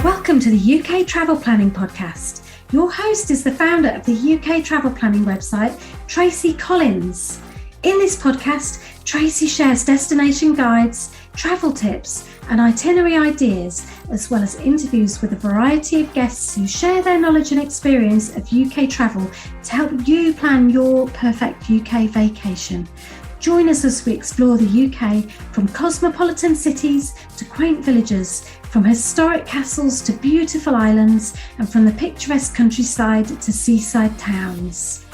Welcome to the UK Travel Planning Podcast. Your host is the founder of the UK Travel Planning website, Tracy Collins. In this podcast, Tracy shares destination guides, travel tips, and itinerary ideas, as well as interviews with a variety of guests who share their knowledge and experience of UK travel to help you plan your perfect UK vacation. Join us as we explore the UK from cosmopolitan cities to quaint villages, from historic castles to beautiful islands, and from the picturesque countryside to seaside towns.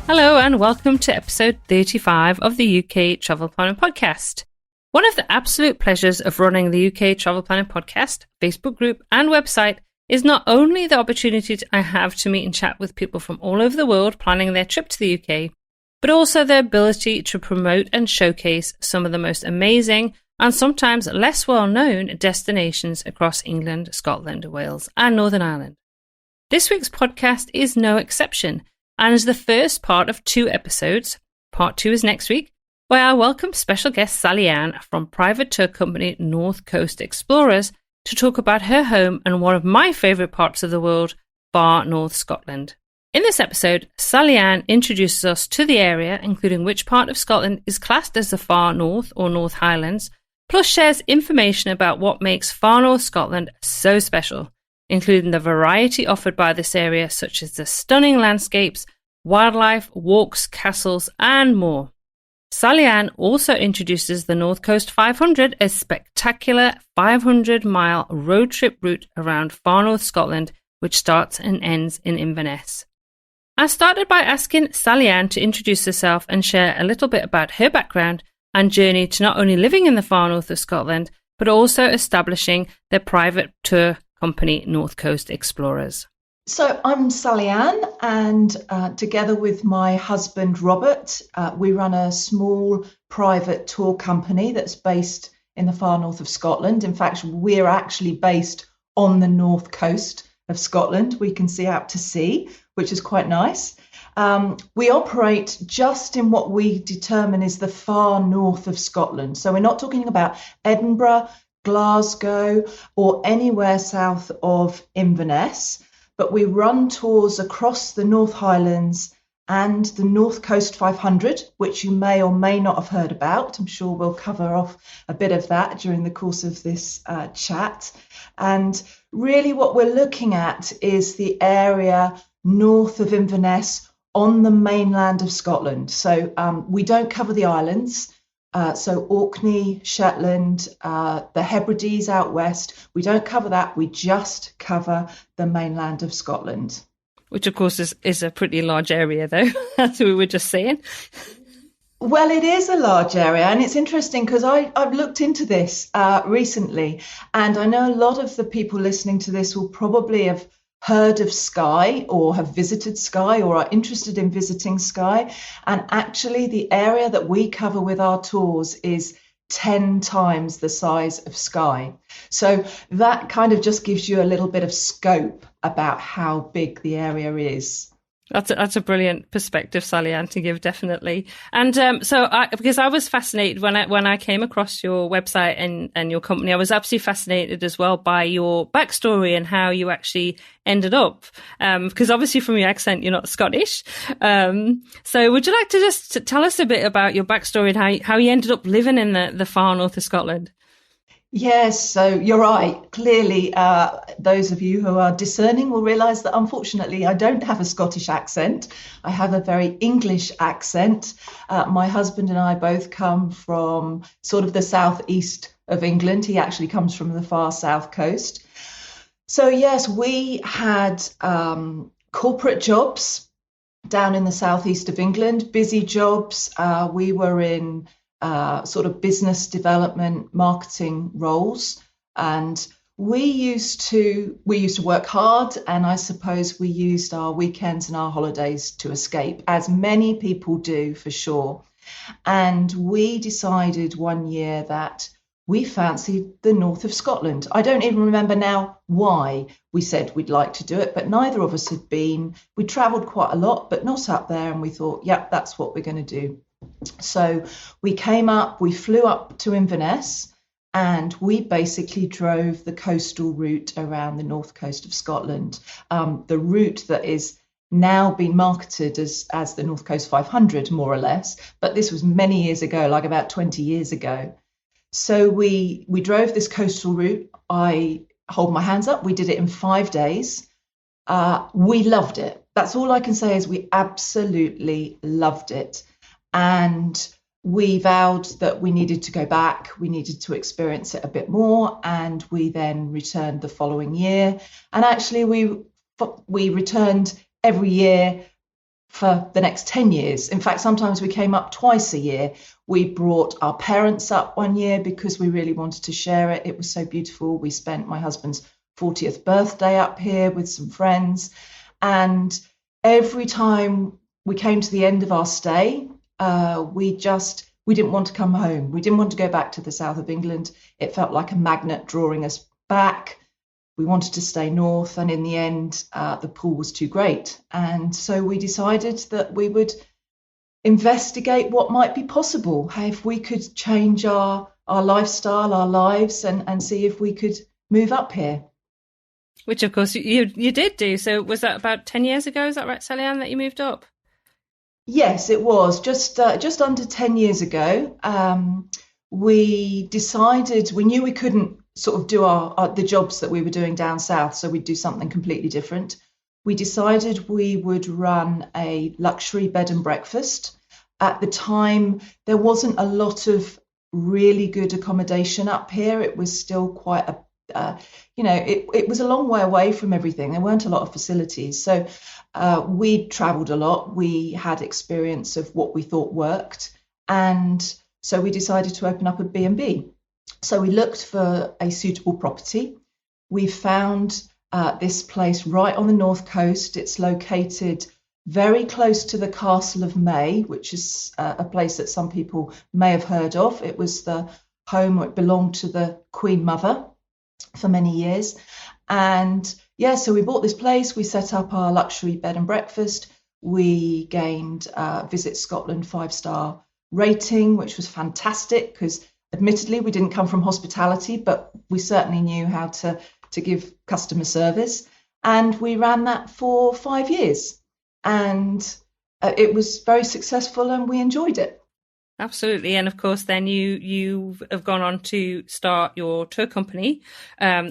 Hello and welcome to episode 35 of the UK Travel Planning Podcast. One of the absolute pleasures of running the UK Travel Planning Podcast, Facebook group and website is not only the opportunity I have to meet and chat with people from all over the world planning their trip to the UK, but also the ability to promote and showcase some of the most amazing and sometimes less well-known destinations across England, Scotland, Wales and Northern Ireland. This week's podcast is no exception and is the first part of 2 episodes. Part 2 is next week, where I welcome special guest Sally Ann from private tour company North Coast Explorers to talk about her home and one of my favourite parts of the world, far north Scotland. In this episode, Sally Ann introduces us to the area, including which part of Scotland is classed as the far north or North Highlands, plus shares information about what makes far north Scotland so special, including the variety offered by this area, such as the stunning landscapes, wildlife, walks, castles, and more. Sally Ann also introduces the North Coast 500, a spectacular 500-mile road trip route around far north Scotland, which starts and ends in Inverness. I started by asking Sally Ann to introduce herself and share a little bit about her background and journey to not only living in the far north of Scotland, but also establishing their private tour company, North Coast Explorers. So I'm Sally Ann, and together with my husband Robert, we run a small private tour company that's based in the far north of Scotland. In fact, we're actually based on the north coast of Scotland. We can see out to sea, which is quite nice. We operate just in what we determine is the far north of Scotland. So we're not talking about Edinburgh, Glasgow, or anywhere south of Inverness, but we run tours across the North Highlands and the North Coast 500, which you may or may not have heard about. I'm sure we'll cover off a bit of that during the course of this chat. And really what we're looking at is the area north of Inverness on the mainland of Scotland. So we don't cover the islands. So Orkney, Shetland, the Hebrides out west, we don't cover that. We just cover the mainland of Scotland. Which, of course, is a pretty large area, though, as we were just saying. Well, it is a large area, and it's interesting because I've looked into this recently, and I know a lot of the people listening to this will probably have heard of Skye or have visited Skye or are interested in visiting Skye. And actually, the area that we cover with our tours is 10 times the size of Skye. So that kind of just gives you a little bit of scope about how big the area is. That's a brilliant perspective, Sally Ann, to give, definitely. And because I was fascinated when I came across your website and your company, I was absolutely fascinated as well by your backstory and how you actually ended up. Because obviously from your accent, you're not Scottish. So would you like to just tell us a bit about your backstory and how you ended up living in the far north of Scotland? Yes, so you're right. Clearly, those of you who are discerning will realise that unfortunately I don't have a Scottish accent. I have a very English accent. My husband and I both come from sort of the southeast of England. He actually comes from the far south coast. So yes, we had corporate jobs down in the southeast of England, busy jobs. We were in sort of business development, marketing roles, and we used to work hard, and I suppose we used our weekends and our holidays to escape, as many people do for sure. And we decided one year that we fancied the north of Scotland. I don't even remember now why we said we'd like to do it, but neither of us had been. We travelled quite a lot, but not up there, and we thought, yep, that's what we're going to do. So we flew up to Inverness, And we basically drove the coastal route around the north coast of Scotland, the route that is now being marketed as the North Coast 500, more or less. But this was many years ago, like about 20 years ago. So we drove this coastal route. I hold my hands up. We did it in 5 days. We loved it. That's all I can say is we absolutely loved it. And we vowed that we needed to go back. We needed to experience it a bit more. And we then returned the following year. And actually, we returned every year for the next 10 years. In fact, sometimes we came up twice a year. We brought our parents up one year because we really wanted to share it. It was so beautiful. We spent my husband's 40th birthday up here with some friends. And every time we came to the end of our stay, we didn't want to come home. We didn't want to go back to the south of England. It felt like a magnet drawing us back. We wanted to stay north, and in the end, the pull was too great. And so we decided that we would investigate what might be possible, if we could change our lifestyle, our lives, and see if we could move up here. Which, of course, you did do. So was that about 10 years ago? Is that right, Sally-Ann, that you moved up? Yes, it was just under 10 years ago. We decided, we knew we couldn't sort of do the jobs that we were doing down south, so we'd do something completely different. We decided we would run a luxury bed and breakfast. At the time, there wasn't a lot of really good accommodation up here. It was still quite it was a long way away from everything. There weren't a lot of facilities. So we traveled a lot. We had experience of what we thought worked. And so we decided to open up a B&B. So we looked for a suitable property. We found this place right on the north coast. It's located very close to the Castle of May, which is a place that some people may have heard of. It was the home, it belonged to the Queen Mother for many years. And so we bought this place. We set up our luxury bed and breakfast. We gained Visit Scotland 5-star rating, which was fantastic because admittedly, we didn't come from hospitality, but we certainly knew how to give customer service. And we ran that for 5 years. And it was very successful and we enjoyed it. Absolutely. And of course, then you have gone on to start your tour company,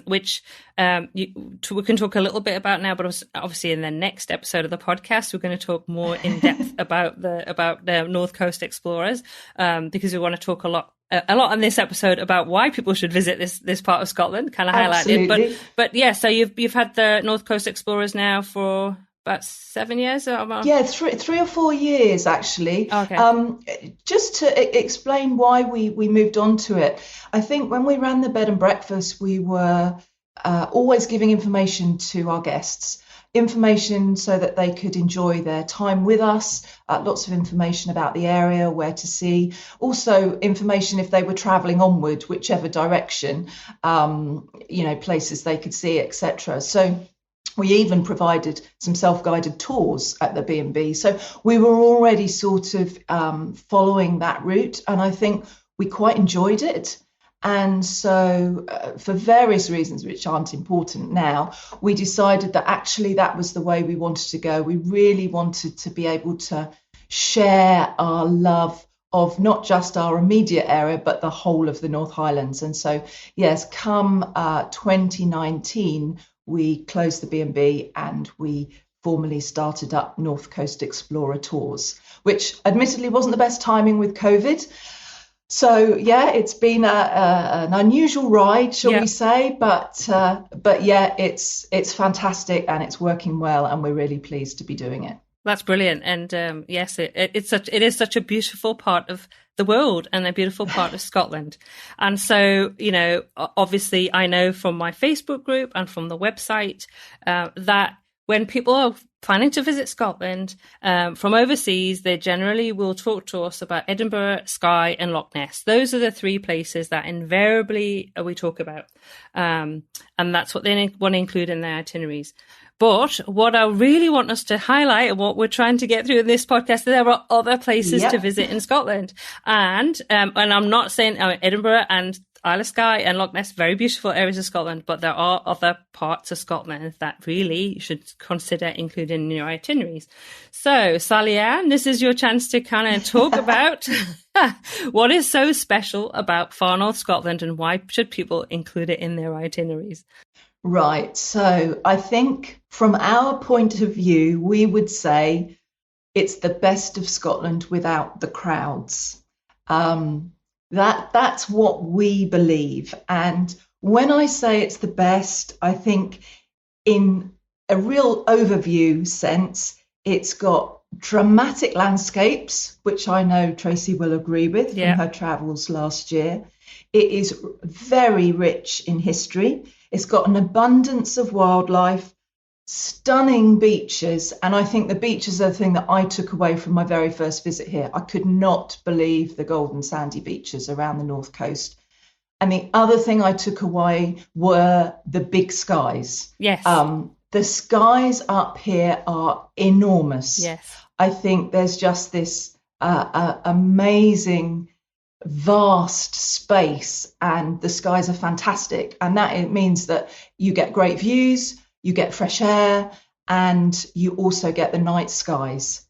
which we can talk a little bit about now, but obviously in the next episode of the podcast, we're going to talk more in depth about the North Coast Explorers, because we want to talk a lot on this episode about why people should visit this part of Scotland, kind of highlighted. But yeah, so you've had the North Coast Explorers now for about 7 years? Yeah, 3 or 4 years, actually. Okay. Just to explain why we moved on to it, I think when we ran the bed and breakfast, we were always giving information to our guests, information so that they could enjoy their time with us, lots of information about the area, where to see, also information if they were travelling onward, whichever direction, places they could see, etc. So we even provided some self-guided tours at the B&B. So we were already sort of following that route, and I think we quite enjoyed it. And so for various reasons, which aren't important now, we decided that actually that was the way we wanted to go. We really wanted to be able to share our love of not just our immediate area, but the whole of the North Highlands. And so, yes, come 2019, we closed the B&B and we formally started up North Coast Explorer Tours, which admittedly wasn't the best timing with COVID. So yeah, it's been an unusual ride, shall we say? But yeah, it's fantastic and it's working well, and we're really pleased to be doing it. That's brilliant, and yes, it is such a beautiful part of the world and a beautiful part of Scotland. And so, obviously, I know from my Facebook group and from the website that when people are planning to visit Scotland from overseas, they generally will talk to us about Edinburgh, Skye and Loch Ness. Those are the 3 places that invariably we talk about. And that's what they want to include in their itineraries. But what I really want us to highlight and what we're trying to get through in this podcast, there are other places to visit in Scotland. And I'm not saying Edinburgh and Isle of Skye and Loch Ness, very beautiful areas of Scotland, but there are other parts of Scotland that really you should consider including in your itineraries. So, Sally-Ann, this is your chance to kind of talk about what is so special about far north Scotland and why should people include it in their itineraries? Right. So I think from our point of view, we would say it's the best of Scotland without the crowds. That's what we believe. And when I say it's the best, I think in a real overview sense, it's got dramatic landscapes, which I know Tracy will agree with from her travels last year. It is very rich in history. It's got an abundance of wildlife, stunning beaches, and I think the beaches are the thing that I took away from my very first visit here. I could not believe the golden sandy beaches around the north coast. And the other thing I took away were the big skies. Yes. The skies up here are enormous. Yes. I think there's just this amazing vast space, and the skies are fantastic, and that it means that you get great views, you get fresh air, and you also get the night skies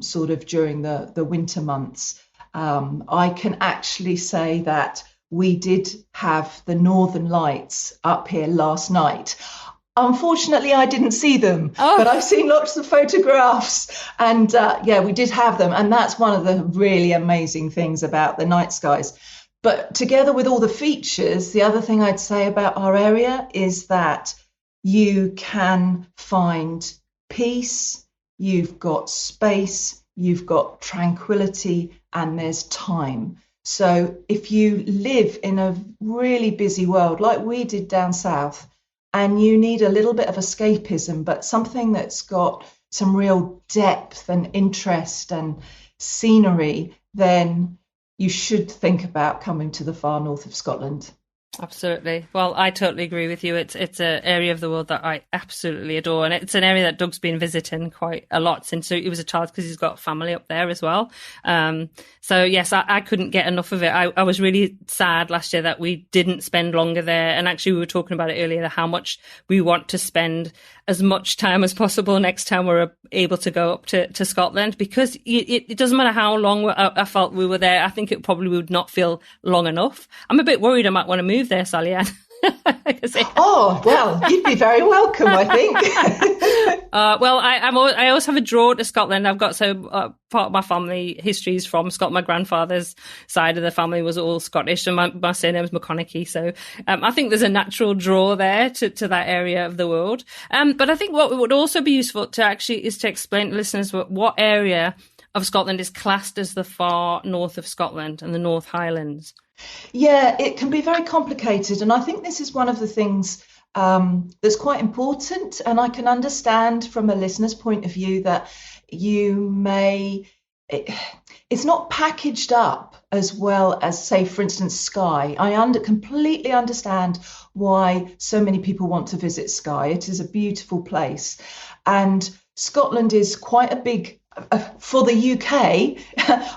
sort of during the winter months. I can actually say that we did have the northern lights up here last night. Unfortunately, I didn't see them, but I've seen lots of photographs, and we did have them. And that's one of the really amazing things about the night skies. But together with all the features, the other thing I'd say about our area is that you can find peace, you've got space, you've got tranquility, and there's time. So if you live in a really busy world like we did down south, and you need a little bit of escapism, but something that's got some real depth and interest and scenery, then you should think about coming to the far north of Scotland. Absolutely. Well, I totally agree with you. It's an area of the world that I absolutely adore. And it's an area that Doug's been visiting quite a lot since he was a child because he's got family up there as well. So, yes, I couldn't get enough of it. I was really sad last year that we didn't spend longer there. And actually, we were talking about it earlier, how much we want to spend as much time as possible next time we're able to go up to Scotland, because it doesn't matter how long I felt we were there. I think it probably would not feel long enough. I'm a bit worried I might want to move there, Sally-Ann. Oh, well, you'd be very welcome, I think. Well, I always have a draw to Scotland. I've got part of my family history is from Scotland. My grandfather's side of the family was all Scottish, and my surname's McConaughey. So I think there's a natural draw there to that area of the world. But I think what would also be useful to actually is to explain to listeners what area of Scotland is classed as the far north of Scotland and the North Highlands. Yeah, it can be very complicated. And I think this is one of the things that's quite important. And I can understand from a listener's point of view that it's not packaged up as well as, say, for instance, Skye. I completely understand why so many people want to visit Skye. It is a beautiful place. And Scotland is quite a big for the UK,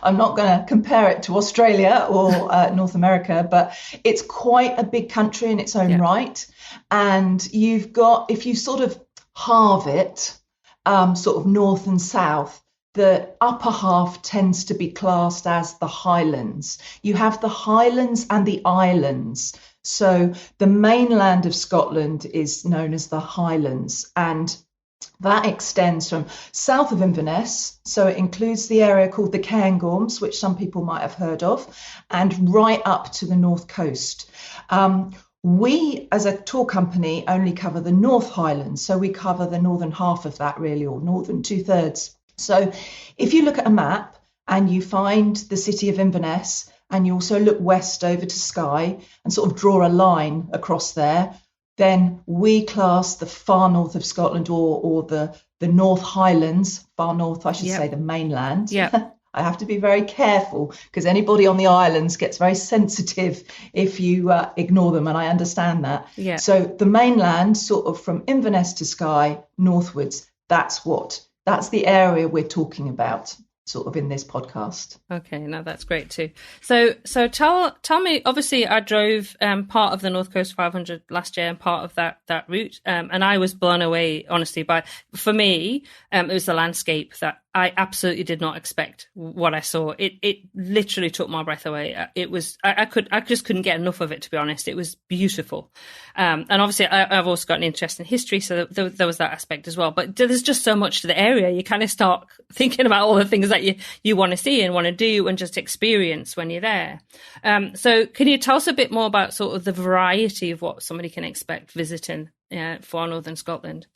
I'm not going to compare it to Australia or North America, but it's quite a big country in its own right. And you've got, if you sort of halve it, sort of north and south, the upper half tends to be classed as the Highlands. You have the Highlands and the Islands. So the mainland of Scotland is known as the Highlands, and that extends from south of Inverness, so it includes the area called the Cairngorms, which some people might have heard of, and right up to the north coast. We, as a tour company, only cover the North Highlands, so we cover the northern half of that, really, or northern 2/3. So if you look at a map and you find the city of Inverness, and you also look west over to Skye and sort of draw a line across there, then we class the far north of Scotland or the North Highlands, far north, I should say, the mainland. Yeah. I have to be very careful because anybody on the islands gets very sensitive if you ignore them, and I understand that. Yeah. So the mainland, sort of from Inverness to Skye, northwards, that's the area we're talking about. sort of in this podcast. Okay, no, that's great too. So tell me. Obviously, I drove part of the North Coast 500 last year and part of that route, and I was blown away, honestly. For me, it was the landscape that I absolutely did not expect. What I saw, it literally took my breath away. It was I just couldn't get enough of it, to be honest. It was beautiful, and obviously I've also got an interest in history, so there was that aspect as well. But there's just so much to the area. You kind of start thinking about all the things that you want to see and want to do and just experience when you're there. So can you tell us a bit more about sort of the variety of what somebody can expect visiting far northern Scotland?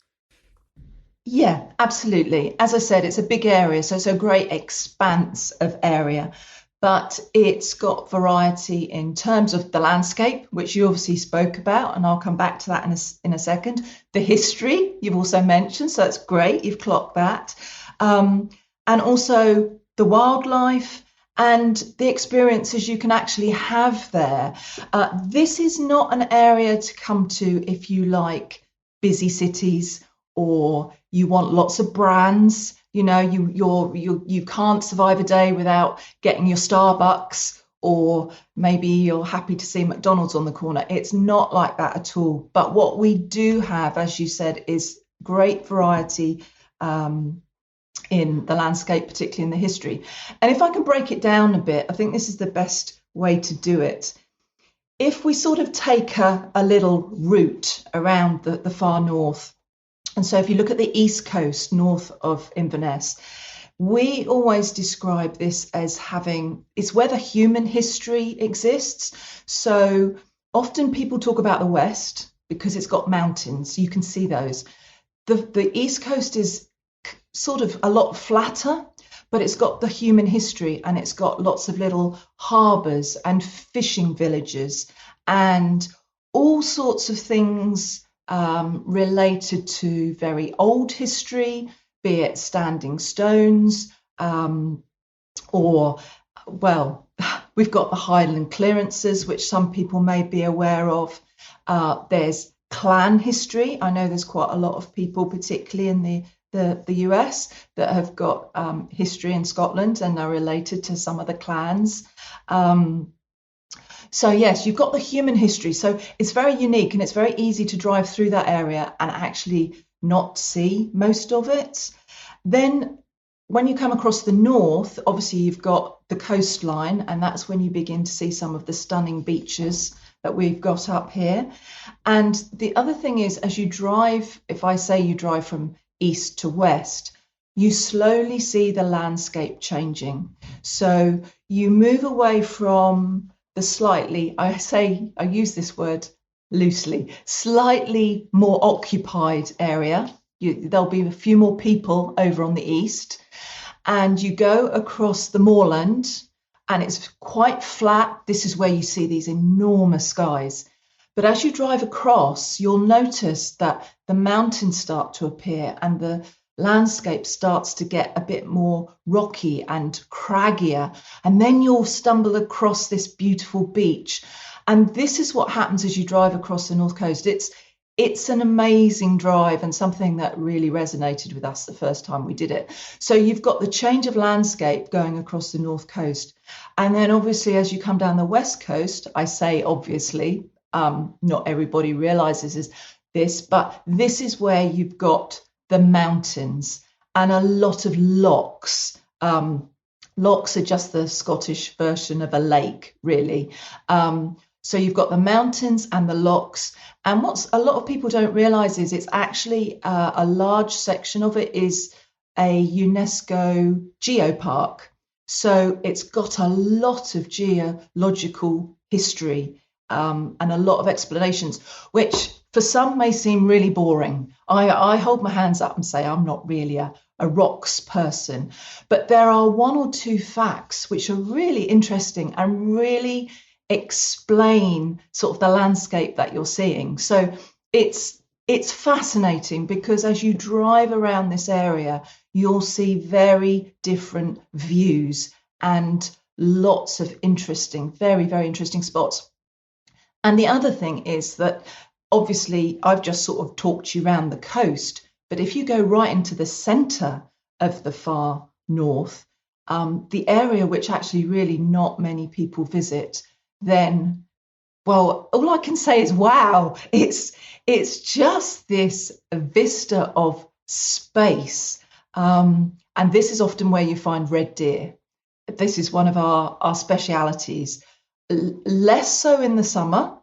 Yeah, absolutely. As I said, it's a big area, so it's a great expanse of area, but it's got variety in terms of the landscape, which you obviously spoke about, and I'll come back to that in a second. The history you've also mentioned, so it's great, you've clocked that. And also the wildlife and the experiences you can actually have there. This is not an area to come to if you like busy cities or you want lots of brands. You know, you can't survive a day without getting your Starbucks, or maybe you're happy to see McDonald's on the corner. It's not like that at all. But what we do have, as you said, is great variety in the landscape, particularly in the history. And if I can break it down a bit, I think this is the best way to do it. If we sort of take a little route around the far north, and so if you look at the east coast north of Inverness, we always describe this as it's where the human history exists. So often people talk about the west because it's got mountains. You can see those. The east coast is sort of a lot flatter, but it's got the human history, and it's got lots of little harbours and fishing villages and all sorts of things related to very old history, be it standing stones, or, well, we've got the Highland clearances, which some people may be aware of. There's clan history. I know there's quite a lot of people, particularly in the US, that have got history in Scotland and are related to some of the clans. So yes, you've got the human history. So it's very unique, and it's very easy to drive through that area and actually not see most of it. Then when you come across the north, obviously you've got the coastline, and that's when you begin to see some of the stunning beaches that we've got up here. And the other thing is, as you drive, if I say you drive from east to west, you slowly see the landscape changing. So you move away from the slightly, I use this word loosely, slightly more occupied area. There'll be a few more people over on the east, and you go across the moorland, and it's quite flat. This is where you see these enormous skies. But as you drive across, you'll notice that the mountains start to appear, and the landscape starts to get a bit more rocky and craggier. And then you'll stumble across this beautiful beach. And this is what happens as you drive across the North Coast. It's an amazing drive, and something that really resonated with us the first time we did it. So you've got the change of landscape going across the North Coast. And then obviously as you come down the West Coast, I say obviously, not everybody realizes this, but this is where you've got the mountains and a lot of lochs. Lochs are just the Scottish version of a lake, really. So you've got the mountains and the lochs. And what a lot of people don't realize is it's actually a large section of it is a UNESCO geopark. So it's got a lot of geological history and a lot of explanations, which for some may seem really boring. I hold my hands up and say I'm not really a rocks person, but there are one or two facts which are really interesting and really explain sort of the landscape that you're seeing. So it's fascinating, because as you drive around this area, you'll see very different views and lots of interesting, very, very interesting spots. And the other thing is that obviously I've just sort of talked you around the coast, but if you go right into the centre of the far north, the area which actually really not many people visit, then, well, all I can say is, wow, it's just this vista of space. And this is often where you find red deer. This is one of our specialities. Less so in the summer,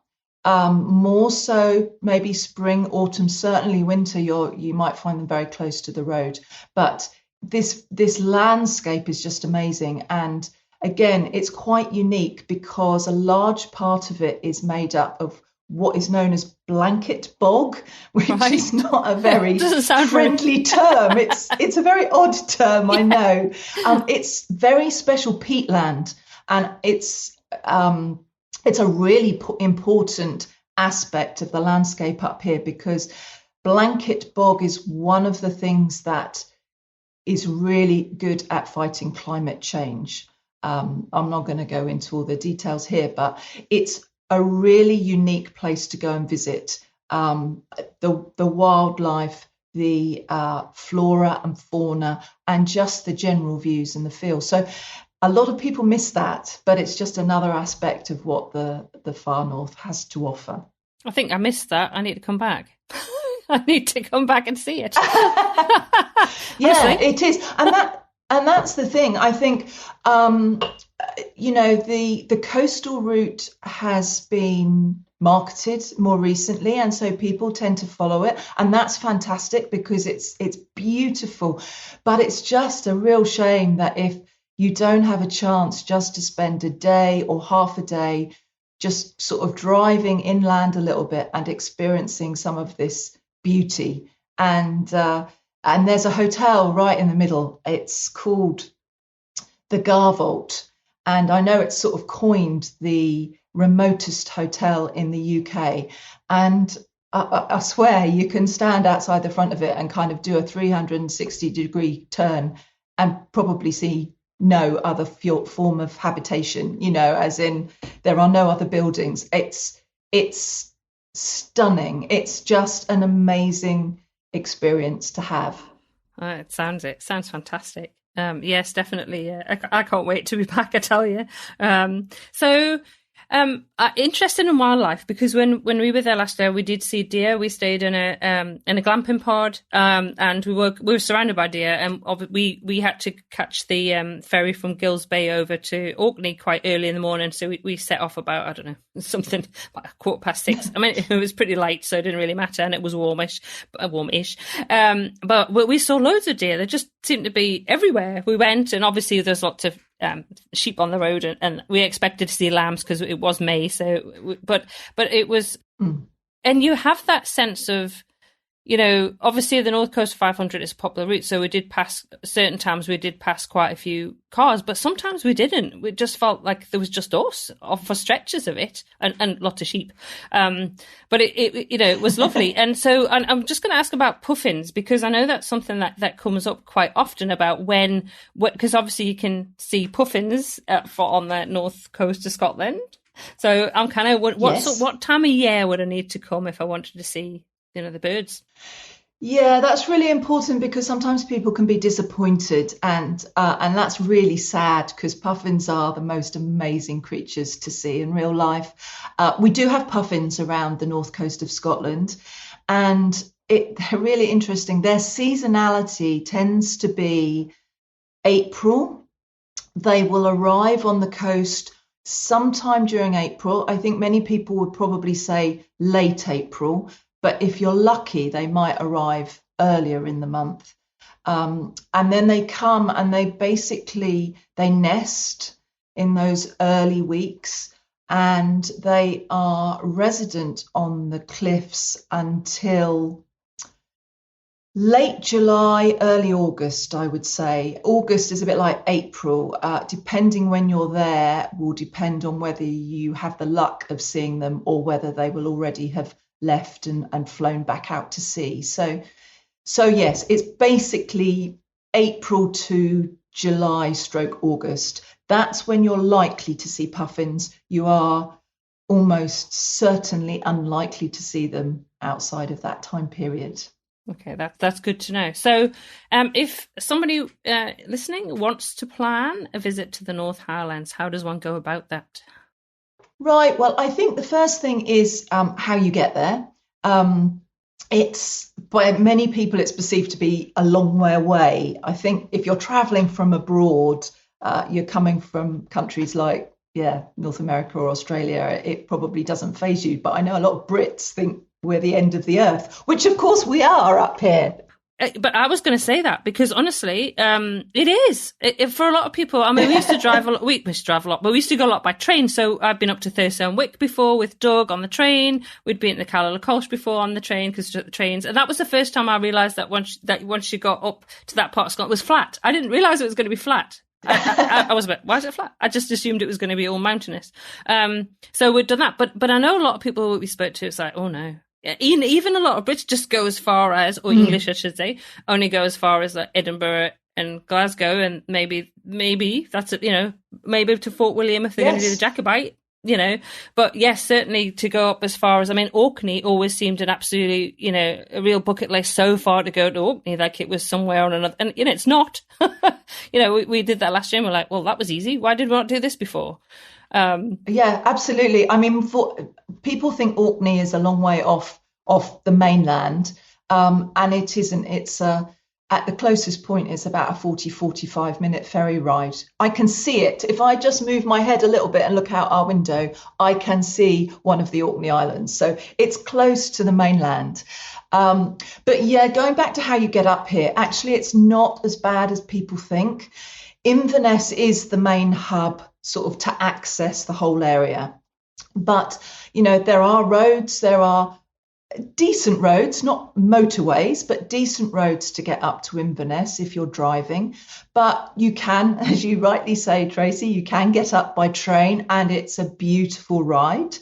more so maybe spring, autumn, certainly winter. You might find them very close to the road. But this landscape is just amazing. And again, it's quite unique because a large part of it is made up of what is known as blanket bog, which is not a very friendly term. It's a very odd term, I know. It's very special peatland, and it's a really important aspect of the landscape up here, because blanket bog is one of the things that is really good at fighting climate change. I'm not going to go into all the details here, but it's a really unique place to go and visit. The wildlife, the flora and fauna, and just the general views and the feel. So a lot of people miss that, but it's just another aspect of what the far north has to offer. I think I missed that. I need to come back. I need to come back and see it. Yeah, it is. And that's the thing. I think, the coastal route has been marketed more recently, and so people tend to follow it, and that's fantastic because it's beautiful. But it's just a real shame that if you don't have a chance just to spend a day or half a day just sort of driving inland a little bit and experiencing some of this beauty. And there's a hotel right in the middle. It's called the Garvault. And I know it's sort of coined the remotest hotel in the UK. And I swear you can stand outside the front of it and kind of do a 360-degree turn and probably see no other form of habitation, as in there are no other buildings. It's stunning. It's just an amazing experience to have. It sounds fantastic. Yes, definitely. Yeah. I can't wait to be back, I tell you. Interested in wildlife, because when we were there last year, we did see deer. We stayed in a glamping pod, and we were surrounded by deer, and we had to catch the ferry from Gills Bay over to Orkney quite early in the morning. So we set off about, I don't know, something about 6:15. I mean, it was pretty light, so it didn't really matter, and it was warmish. But we saw loads of deer. They just seemed to be everywhere we went, and obviously there's lots of sheep on the road, and we expected to see lambs because it was May. So, but it was, and you have that sense of, obviously the North Coast 500 is a popular route. So we did pass certain times. We did pass quite a few cars, but sometimes we didn't. We just felt like there was just us for stretches of it, and lots of sheep. But it was lovely. And so, and I'm just going to ask about puffins, because I know that's something that comes up quite often about because obviously you can see puffins on the North Coast of Scotland. So I'm kind of what time of year would I need to come if I wanted to see the birds? Yeah, that's really important, because sometimes people can be disappointed, and that's really sad, because puffins are the most amazing creatures to see in real life. We do have puffins around the north coast of Scotland, and they're really interesting. Their seasonality tends to be April. They will arrive on the coast sometime during April. I think many people would probably say late April, but if you're lucky, they might arrive earlier in the month. And then they come and they nest in those early weeks, and they are resident on the cliffs until late July, early August, I would say. August is a bit like April. Depending when you're there will depend on whether you have the luck of seeing them or whether they will already have left and flown back out to sea. So yes, it's basically April to July / August. That's when you're likely to see puffins. You are almost certainly unlikely to see them outside of that time period. Okay, that's good to know. So, if somebody listening wants to plan a visit to the North Highlands, how does one go about that? Right. Well, I think the first thing is how you get there. Um, it's by many people, it's perceived to be a long way away. I think if you're traveling from abroad, you're coming from countries like, yeah, North America or Australia, it probably doesn't faze you. But I know a lot of Brits think we're the end of the earth, which of course we are up here. But I was going to say that because honestly, it is for a lot of people. I mean, we used to drive a lot. We used to drive a lot, but we used to go a lot by train. So I've been up to Thurso and Wick before with Doug on the train. We'd been to Calla before on the train because the trains, and that was the first time I realised that once you got up to that part of Scotland, it was flat. I didn't realise it was going to be flat. I was a bit, why is it flat? I just assumed it was going to be all mountainous. So we'd done that, but I know a lot of people we spoke to. It's like, oh no. Even a lot of Brits just go as far as, or English, I should say, only go as far as like Edinburgh and Glasgow, and maybe that's it, maybe to Fort William if they're going to do the Jacobite, But yes, certainly to go up as far as, I mean, Orkney always seemed an absolutely, a real bucket list so far to go to Orkney, like it was somewhere on another, and it's not. We did that last year. And we're like, well, that was easy. Why did we not do this before? Yeah, absolutely. I mean, people think Orkney is a long way off the mainland, and it isn't. It's at the closest point, it's about a 45-minute ferry ride. I can see it. If I just move my head a little bit and look out our window, I can see one of the Orkney Islands. So it's close to the mainland. But yeah, going back to how you get up here, actually, it's not as bad as people think. Inverness is the main hub sort of to access the whole area. But, there are roads, there are decent roads, not motorways, but decent roads to get up to Inverness if you're driving. But you can, as you rightly say, Tracy, you can get up by train, and it's a beautiful ride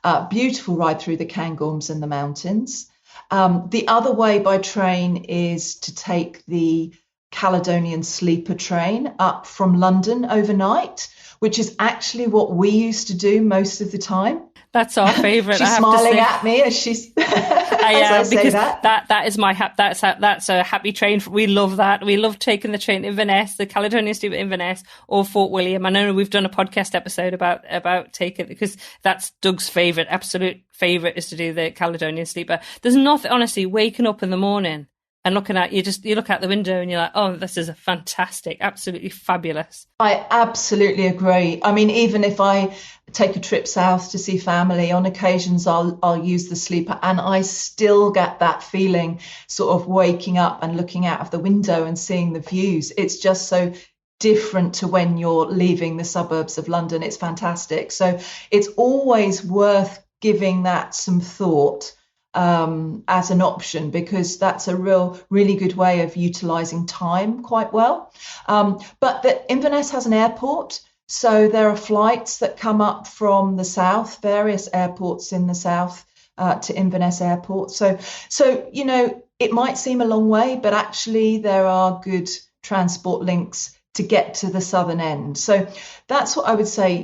through the Cairngorms and the mountains. The other way by train is to take the Caledonian sleeper train up from London overnight, which is actually what we used to do most of the time. That's our favourite. She's smiling at me as she's. I because that is my that's a happy train. We love that. We love taking the train to Inverness, the Caledonian Sleeper Inverness, or Fort William. I know we've done a podcast episode about taking, because that's Doug's favourite, absolute favourite, is to do the Caledonian Sleeper. There's nothing, honestly, waking up in the morning and looking at, you look out the window and you're like, oh, this is a fantastic, absolutely fabulous. I absolutely agree. I mean, even if I take a trip south to see family, on occasions I'll use the sleeper, and I still get that feeling, sort of waking up and looking out of the window and seeing the views. It's just so different to when you're leaving the suburbs of London. It's fantastic. So it's always worth giving that some thought as an option, because that's a really good way of utilising time quite well. But the Inverness has an airport, so there are flights that come up from the south, various airports in the south to Inverness Airport. So it might seem a long way, but actually there are good transport links to get to the southern end. So that's what I would say.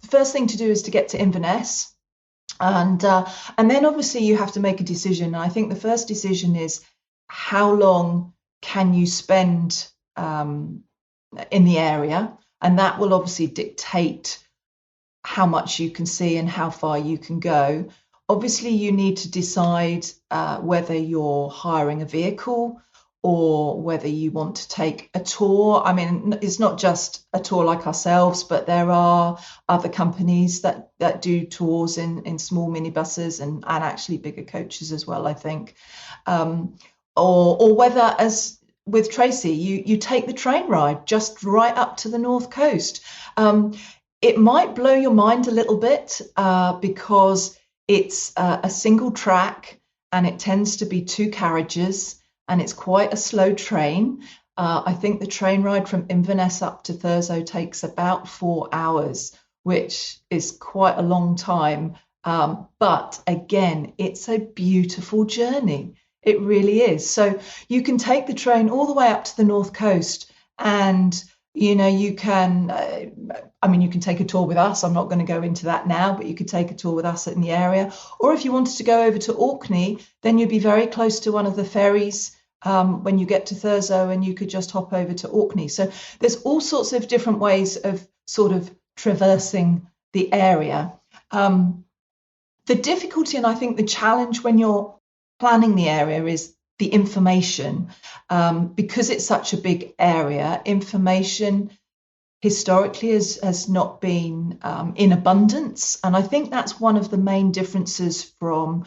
The first thing to do is to get to Inverness. And then obviously you have to make a decision. I think the first decision is, how long can you spend in the area? And that will obviously dictate how much you can see and how far you can go. Obviously, you need to decide whether you're hiring a vehicle or whether you want to take a tour. I mean, it's not just a tour like ourselves, but there are other companies that do tours in small minibuses and actually bigger coaches as well, I think. Or whether, as with Tracy, you take the train ride just right up to the north coast. It might blow your mind a little bit because it's a single track and it tends to be two carriages. And it's quite a slow train. I think the train ride from Inverness up to Thurso takes about 4 hours, which is quite a long time. But again, it's a beautiful journey. It really is. So you can take the train all the way up to the north coast, and You can, you can take a tour with us. I'm not going to go into that now, but you could take a tour with us in the area. Or if you wanted to go over to Orkney, then you'd be very close to one of the ferries when you get to Thurso, and you could just hop over to Orkney. So there's all sorts of different ways of sort of traversing the area. The difficulty, and I think the challenge when you're planning the area, is the information. Because it's such a big area, information historically has not been in abundance. And I think that's one of the main differences from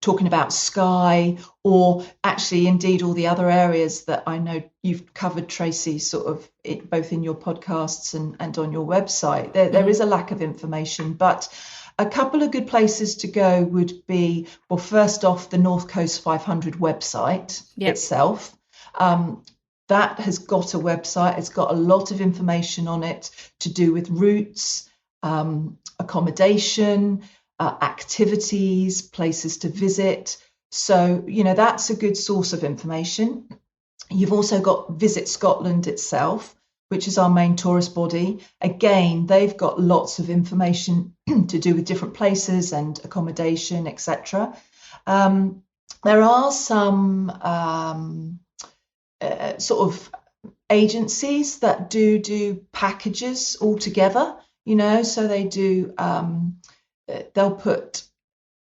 talking about Skye, or actually indeed all the other areas that I know you've covered, Tracy, sort of both in your podcasts and on your website. There is a lack of information, but a couple of good places to go would be, well, first off, the North Coast 500 website itself. That has got a website. It's got a lot of information on it to do with routes, accommodation, activities, places to visit. So, that's a good source of information. You've also got Visit Scotland itself, which is our main tourist body. Again, they've got lots of information to do with different places and accommodation, etc. There are some sort of agencies that do packages all together, so they do, they'll put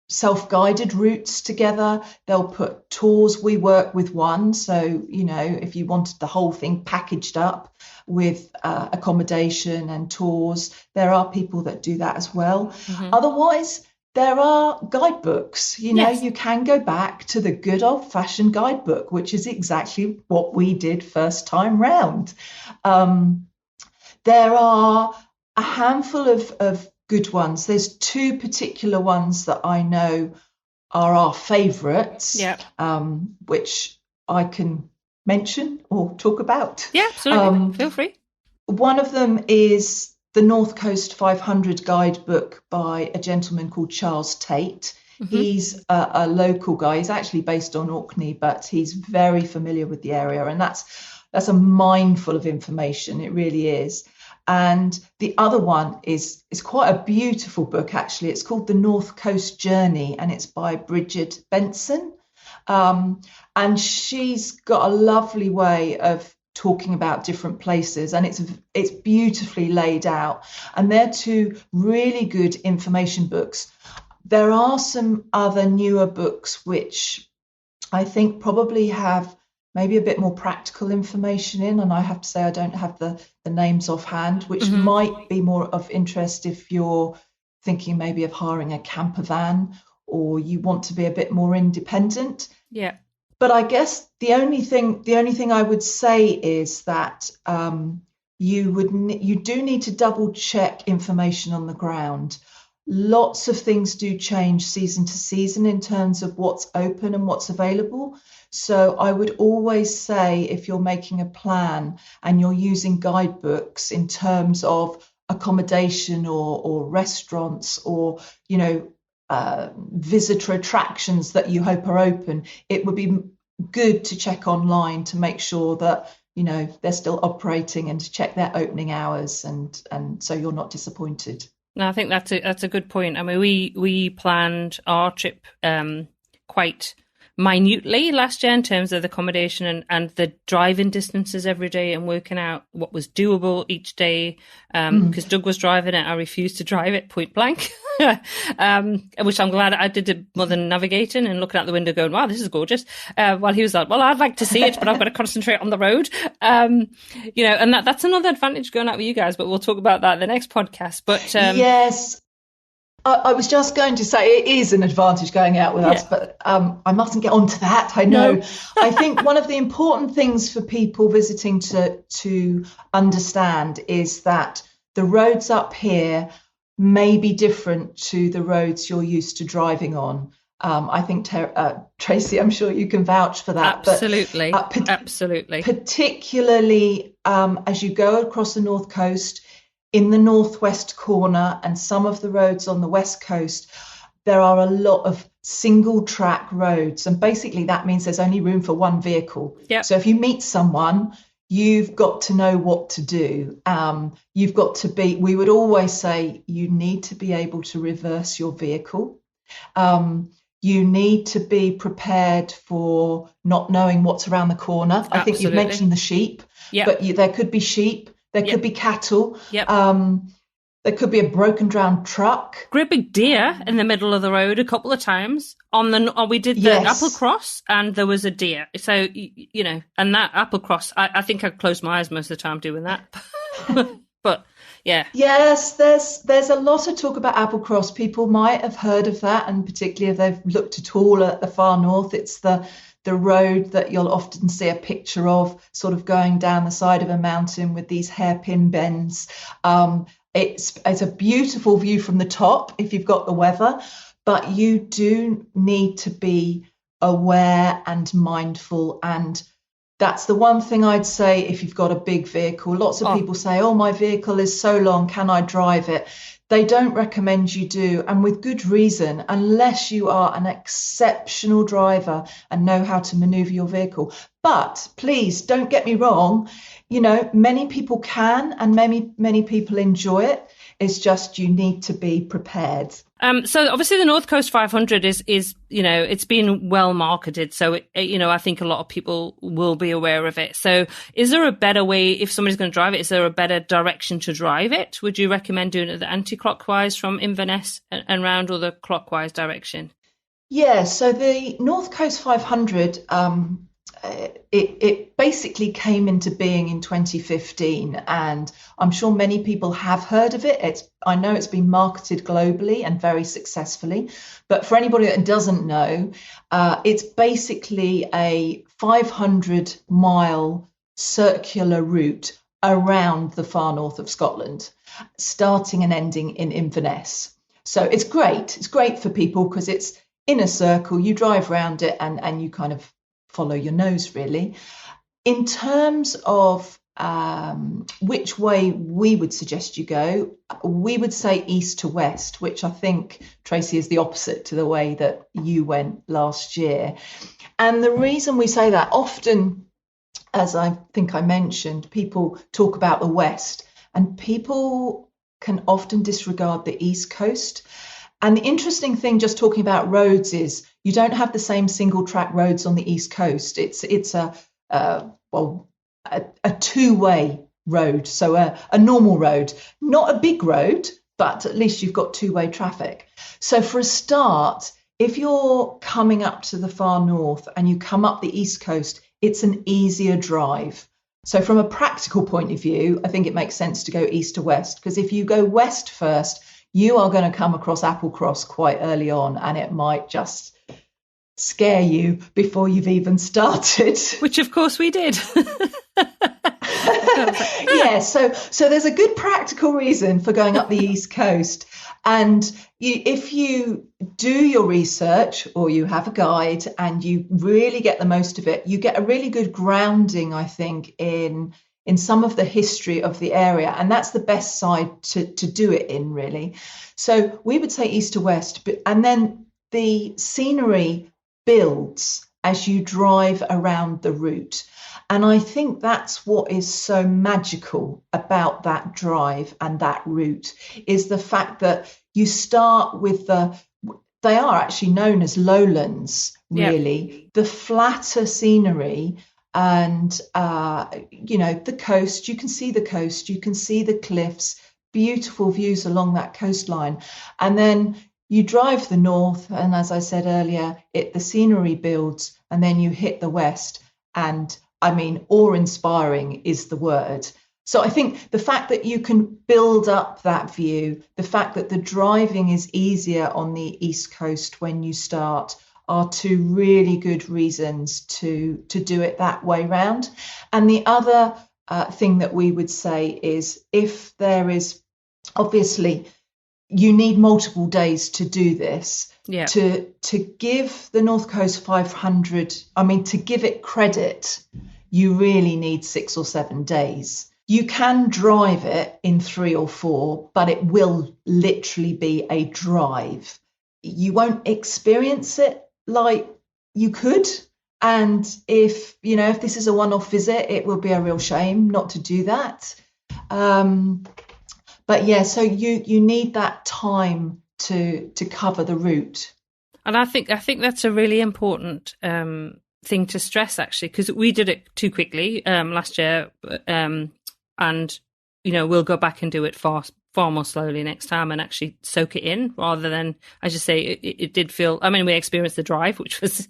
self-guided routes together, they'll put tours. We work with one, so if you wanted the whole thing packaged up with accommodation and tours, there are people that do that as well. Otherwise, there are guidebooks. You can go back to the good old-fashioned guidebook, which is exactly what we did first time round. There are a handful of good ones. There's two particular ones that I know are our favourites, which I can mention or talk about. Yeah, absolutely. Feel free. One of them is the North Coast 500 guidebook by a gentleman called Charles Tate. He's a local guy. He's actually based on Orkney, but he's very familiar with the area, and that's a mine full of information. It really is. And the other one is quite a beautiful book, actually. It's called The North Coast Journey, and it's by Bridget Benson. And she's got a lovely way of talking about different places, and it's beautifully laid out. And they're two really good information books. There are some other newer books which I think probably have maybe a bit more practical information in, and I have to say I don't have the names offhand, which might be more of interest if you're thinking maybe of hiring a camper van, or you want to be a bit more independent. Yeah. But I guess the only thing I would say is that you do need to double check information on the ground. Lots of things do change season to season in terms of what's open and what's available. So I would always say, if you're making a plan and you're using guidebooks in terms of accommodation or restaurants or, visitor attractions that you hope are open, it would be good to check online to make sure that, they're still operating, and to check their opening hours, and so you're not disappointed. No, I think that's a good point. I mean, we planned our trip quite minutely last year in terms of the accommodation and the driving distances every day, and working out what was doable each day. Because Doug was driving it, I refused to drive it point blank, which I'm glad I did it more than navigating and looking out the window going, wow, this is gorgeous. While he was like, well, I'd like to see it, but I've got to concentrate on the road. And that's another advantage going out with you guys, but we'll talk about that in the next podcast. But yes. I was just going to say it is an advantage going out with us, but I mustn't get onto that. I know. No. I think one of the important things for people visiting to understand is that the roads up here may be different to the roads you're used to driving on. I think, Tracy, I'm sure you can vouch for that. Absolutely. Absolutely. Particularly as you go across the North Coast, in the northwest corner and some of the roads on the west coast, there are a lot of single track roads. And basically that means there's only room for one vehicle. Yep. So if you meet someone, you've got to know what to do. You've got to be, we would always say, you need to be able to reverse your vehicle. You need to be prepared for not knowing what's around the corner. Absolutely. I think you've mentioned the sheep, but there could be sheep, there could be cattle. There could be a broken down truck. Great big deer in the middle of the road a couple of times. We did the apple cross and there was a deer. So, you know, and that apple cross, I think I closed my eyes most of the time doing that. But yeah. Yes, there's a lot of talk about Applecross. People might have heard of that, and particularly if they've looked at all at the far north, it's the road that you'll often see a picture of, sort of going down the side of a mountain with these hairpin bends. It's a beautiful view from the top if you've got the weather, but you do need to be aware and mindful. And that's the one thing I'd say if you've got a big vehicle. Lots of people say, oh, my vehicle is so long, can I drive it? They don't recommend you do, and with good reason, unless you are an exceptional driver and know how to maneuver your vehicle. But please don't get me wrong, you know, many people can and many people enjoy it. It's just you need to be prepared. So obviously the North Coast 500 is you know, it's been well marketed. So, you know, I think a lot of people will be aware of it. So is there a better way, if somebody's going to drive it, is there a better direction to drive it? Would you recommend doing it the anti-clockwise from Inverness and round, or the clockwise direction? Yeah, so the North Coast 500, it basically came into being in 2015, and I'm sure many people have heard of it. I know it's been marketed globally and very successfully, but for anybody that doesn't know, it's basically a 500-mile circular route around the far north of Scotland, starting and ending in Inverness. So it's great. It's great for people because it's in a circle. You drive around it and you kind of follow your nose, really. In terms of which way we would suggest you go, we would say east to west, which I think, Tracy, is the opposite to the way that you went last year. And the reason we say that, often, as I think I mentioned, people talk about the west, and people can often disregard the east coast. And the interesting thing, just talking about roads, is you don't have the same single track roads on the East Coast. It's a two-way road, so a normal road, not a big road, but at least you've got two-way traffic. So for a start, if you're coming up to the far north and you come up the East Coast, it's an easier drive. So from a practical point of view, I think it makes sense to go east to west, because if you go west first, you are going to come across Applecross quite early on, and it might just scare you before you've even started. Which, of course, we did. Yeah, so there's a good practical reason for going up the East Coast. And if you do your research, or you have a guide and you really get the most of it, you get a really good grounding, I think, in some of the history of the area. And that's the best side to do it in, really. So we would say east to west, and then the scenery builds as you drive around the route. And I think that's what is so magical about that drive and that route, is the fact that you start with they are actually known as lowlands, really, the flatter scenery. And, the coast, you can see the coast, you can see the cliffs, beautiful views along that coastline. And then you drive the north, and as I said earlier, the scenery builds, and then you hit the west. And I mean, awe-inspiring is the word. So I think the fact that you can build up that view, the fact that the driving is easier on the East Coast when you start, are two really good reasons to do it that way round. And the other thing that we would say is, if there is, obviously, you need multiple days to do this. Yeah. To give the North Coast 500, to give it credit, you really need 6 or 7 days. You can drive it in 3 or 4, but it will literally be a drive. You won't experience it like you could And if this is a one-off visit, it will be a real shame not to do that. But yeah, so you need that time to cover the route. And I think that's a really important thing to stress, actually, because we did it too quickly last year, and we'll go back and do it far more slowly next time and actually soak it in, rather than, as you say, it did feel. I mean, we experienced the drive, which was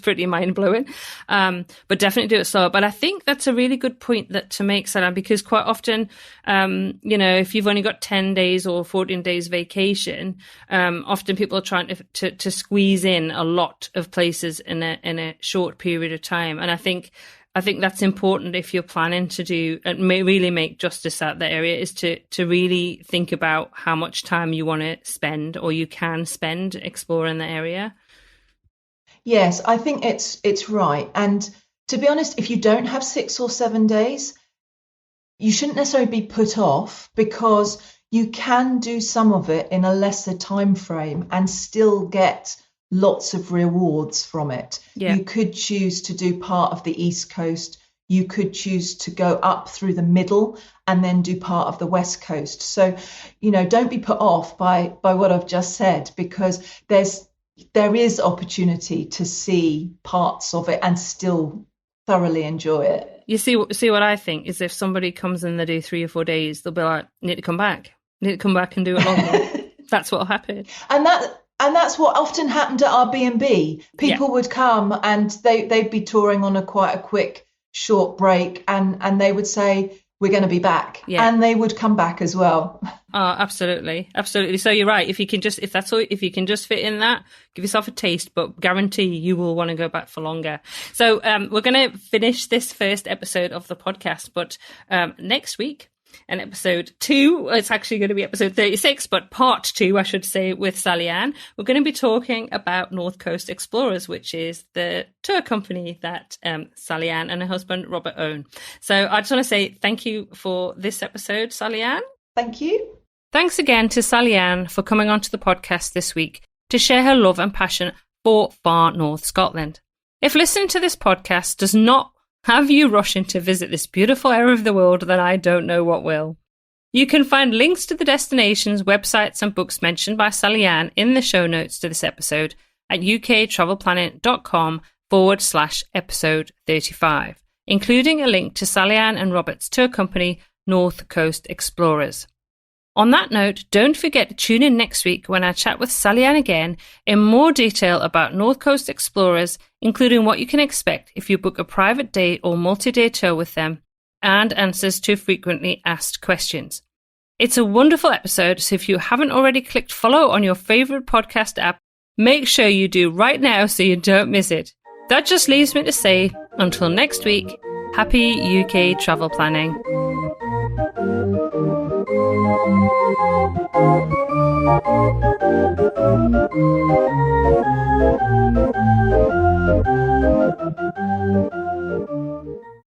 pretty mind blowing, but definitely do it slower. But I think that's a really good point to make, Sarah, because quite often, if you've only got 10 days or 14 days vacation, often people are trying to squeeze in a lot of places in a short period of time, and I think that's important if you're planning to do and really make justice out the area, is to really think about how much time you want to spend or you can spend exploring the area. Yes, I think it's right. And to be honest, if you don't have 6 or 7 days, you shouldn't necessarily be put off, because you can do some of it in a lesser time frame and still get lots of rewards from it. Yeah. You could choose to do part of the East Coast. You could choose to go up through the middle and then do part of the West Coast. So, don't be put off by what I've just said, because there is opportunity to see parts of it and still thoroughly enjoy it. You see what I think is, if somebody comes and they do 3 or 4 days, they'll be like, need to come back and do it longer. That's what'll happen. And that's what often happened at our B&B. People would come and they'd be touring on quite a quick, short break, and they would say, we're going to be back. Yeah. And they would come back as well. Oh, absolutely. Absolutely. So you're right. If you can just fit in that, give yourself a taste, but guarantee you will want to go back for longer. So we're going to finish this first episode of the podcast, but next week, and episode 2, it's actually going to be episode 36, but part 2, I should say, with Sally Ann. We're going to be talking about North Coast Explorers, which is the tour company that Sally Ann and her husband Robert own. So I just want to say thank you for this episode, Sally Ann. Thank you. Thanks again to Sally Ann for coming onto the podcast this week to share her love and passion for far north Scotland. If listening to this podcast does not have you rushing to visit this beautiful area of the world, then I don't know what will. You can find links to the destinations, websites and books mentioned by Sally Ann in the show notes to this episode at uktravelplanning.com/episode 35, including a link to Sally Ann and Robert's tour company, North Coast Explorers. On that note, don't forget to tune in next week when I chat with Sally Ann again in more detail about North Coast Explorers, including what you can expect if you book a private day or multi-day tour with them, and answers to frequently asked questions. It's a wonderful episode, so if you haven't already clicked follow on your favourite podcast app, make sure you do right now so you don't miss it. That just leaves me to say, until next week, happy UK travel planning. Thank you.